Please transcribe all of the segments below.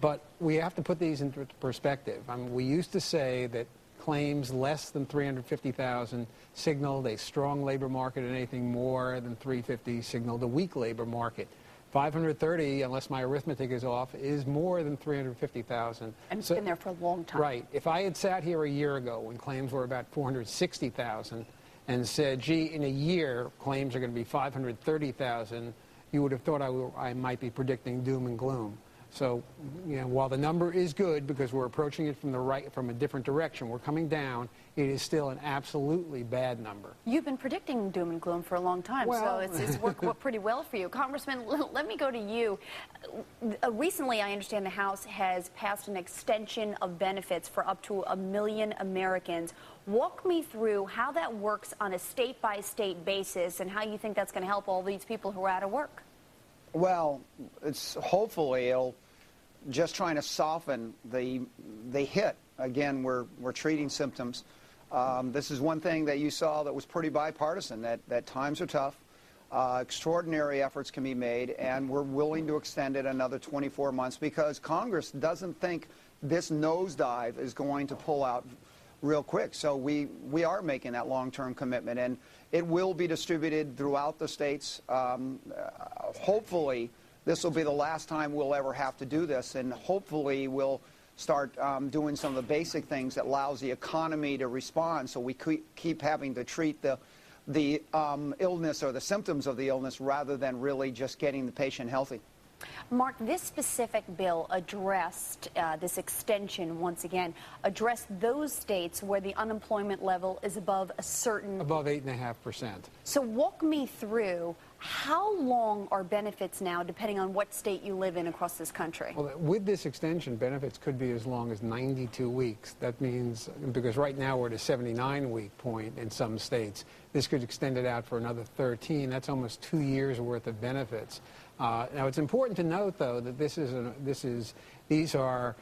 But we have to put these into perspective. I mean, we used to say that claims less than 350,000 signaled a strong labor market, and anything more than 350 signaled a weak labor market. 530, unless my arithmetic is off, is more than 350,000. And it's been there for a long time. Right. If I had sat here a year ago when claims were about 460,000 and said, gee, in a year claims are going to be 530,000, you would have thought I might be predicting doom and gloom. So, you know, while the number is good because we're approaching it from a different direction, we're coming down, it is still an absolutely bad number. You've been predicting doom and gloom for a long time, well, so it's worked pretty well for you. Congressman, let me go to you. Recently, I understand the House has passed an extension of benefits for up to 1 million Americans. Walk me through how that works on a state-by-state basis and how you think that's going to help all these people who are out of work. Well, hopefully it'll just trying to soften the hit. Again, we're treating symptoms. This is one thing that you saw that was pretty bipartisan, that times are tough, extraordinary efforts can be made, and we're willing to extend it another 24 months because Congress doesn't think this nosedive is going to pull out real quick. So we are making that long-term commitment, and it will be distributed throughout the states. Hopefully, this will be the last time we'll ever have to do this, and hopefully we'll start doing some of the basic things that allows the economy to respond, so we keep having to treat the illness or the symptoms of the illness rather than really just getting the patient healthy. Mark, this specific bill addressed, this extension, once again, addressed those states where the unemployment level is above a certain... Above 8.5%. So walk me through, how long are benefits now, depending on what state you live in across this country? Well, with this extension, benefits could be as long as 92 weeks. That means, because right now we're at a 79-week point in some states, this could extend it out for another 13. That's almost 2 years' worth of benefits. Now, it's important to note, though, that these are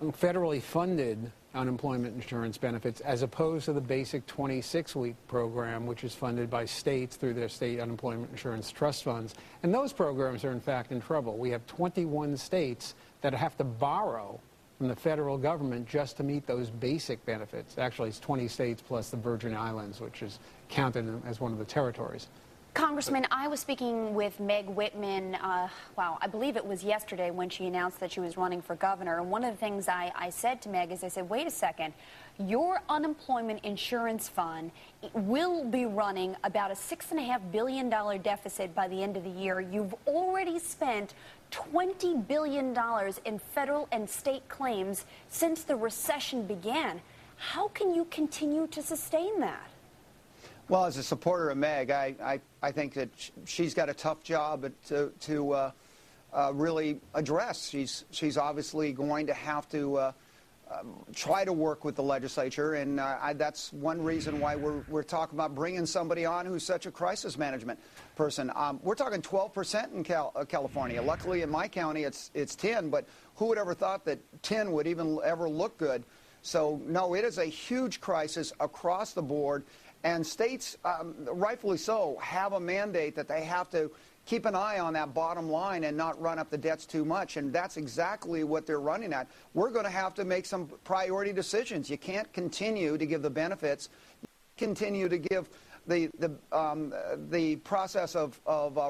federally funded unemployment insurance benefits as opposed to the basic 26-week program, which is funded by states through their state unemployment insurance trust funds. And those programs are, in fact, in trouble. We have 21 states that have to borrow from the federal government just to meet those basic benefits. Actually, it's 20 states plus the Virgin Islands, which is counted as one of the territories. Congressman, I was speaking with Meg Whitman, I believe it was yesterday when she announced that she was running for governor. And one of the things I said to Meg is, I said, wait a second, your unemployment insurance fund will be running about a $6.5 billion deficit by the end of the year. You've already spent $20 billion in federal and state claims since the recession began. How can you continue to sustain that? Well, as a supporter of Meg, I think that she's got a tough job to really address. She's obviously going to have to try to work with the legislature, and that's one reason why we're talking about bringing somebody on who's such a crisis management person. We're talking 12% in California. Luckily, in my county, it's 10, but who would ever thought that 10 would even ever look good? So, no, it is a huge crisis across the board. And states, rightfully so, have a mandate that they have to keep an eye on that bottom line and not run up the debts too much. And that's exactly what they're running at. We're going to have to make some priority decisions. You can't continue to give the benefits, continue to give the process of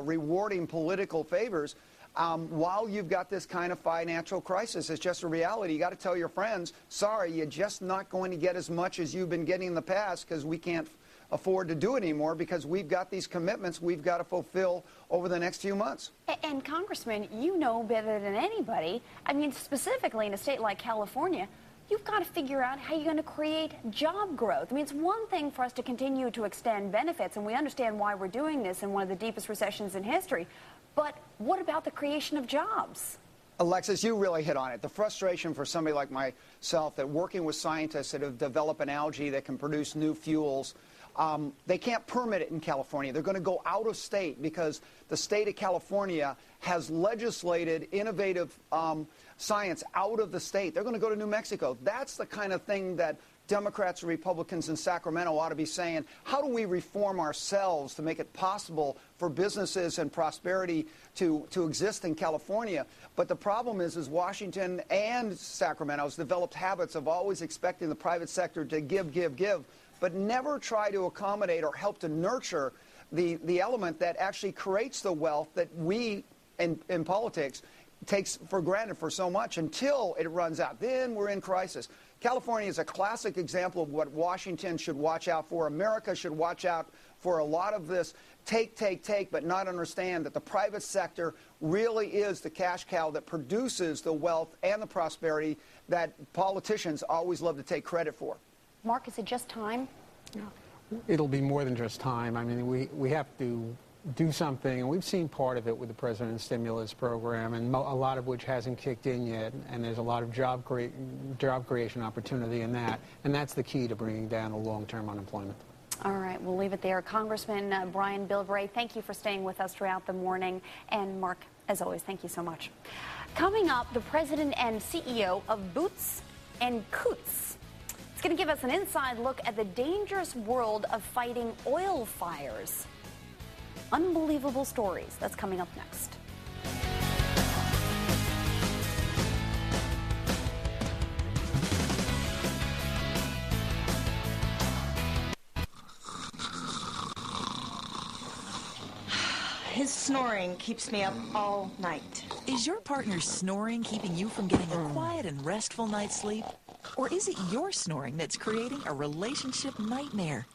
rewarding political favors while you've got this kind of financial crisis. It's just a reality. You got to tell your friends, sorry, you're just not going to get as much as you've been getting in the past because we can't afford to do it anymore because we've got these commitments we've got to fulfill over the next few months. And Congressman, you know better than anybody, I mean, specifically in a state like California, you've got to figure out how you're going to create job growth. I mean, it's one thing for us to continue to extend benefits, and we understand why we're doing this in one of the deepest recessions in history, but what about the creation of jobs? Alexis, you really hit on it. The frustration for somebody like myself that working with scientists that have developed an algae that can produce new fuels, they can't permit it in California. They're going to go out of state because the state of California has legislated innovative science out of the state. They're going to go to New Mexico. That's the kind of thing that Democrats and Republicans in Sacramento ought to be saying, how do we reform ourselves to make it possible for businesses and prosperity to exist in California? But the problem is Washington and Sacramento has developed habits of always expecting the private sector to give, but never try to accommodate or help to nurture the element that actually creates the wealth that we in politics takes for granted for so much until it runs out. Then we're in crisis. California is a classic example of what Washington should watch out for. America should watch out for a lot of this take, but not understand that the private sector really is the cash cow that produces the wealth and the prosperity that politicians always love to take credit for. Mark, is it just time? It'll be more than just time. I mean, we have to do something, and we've seen part of it with the president's stimulus program, and a lot of which hasn't kicked in yet, and there's a lot of job creation opportunity in that, and that's the key to bringing down the long-term unemployment. All right, we'll leave it there. Congressman Brian Bilbray, thank you for staying with us throughout the morning, and Mark, as always, thank you so much. Coming up, the president and CEO of Boots and Coots. It's going to give us an inside look at the dangerous world of fighting oil fires. Unbelievable stories. That's coming up next. His snoring keeps me up all night. Is your partner's snoring keeping you from getting a quiet and restful night's sleep? Or is it your snoring that's creating a relationship nightmare?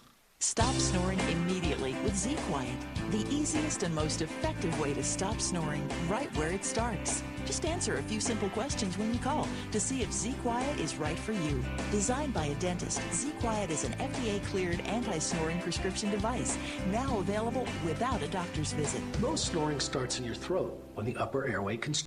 Stop snoring immediately with Z-Quiet, the easiest and most effective way to stop snoring right where it starts. Just answer a few simple questions when you call to see if Z-Quiet is right for you. Designed by a dentist, Z-Quiet is an FDA-cleared anti-snoring prescription device, now available without a doctor's visit. Most snoring starts in your throat when the upper airway constricts.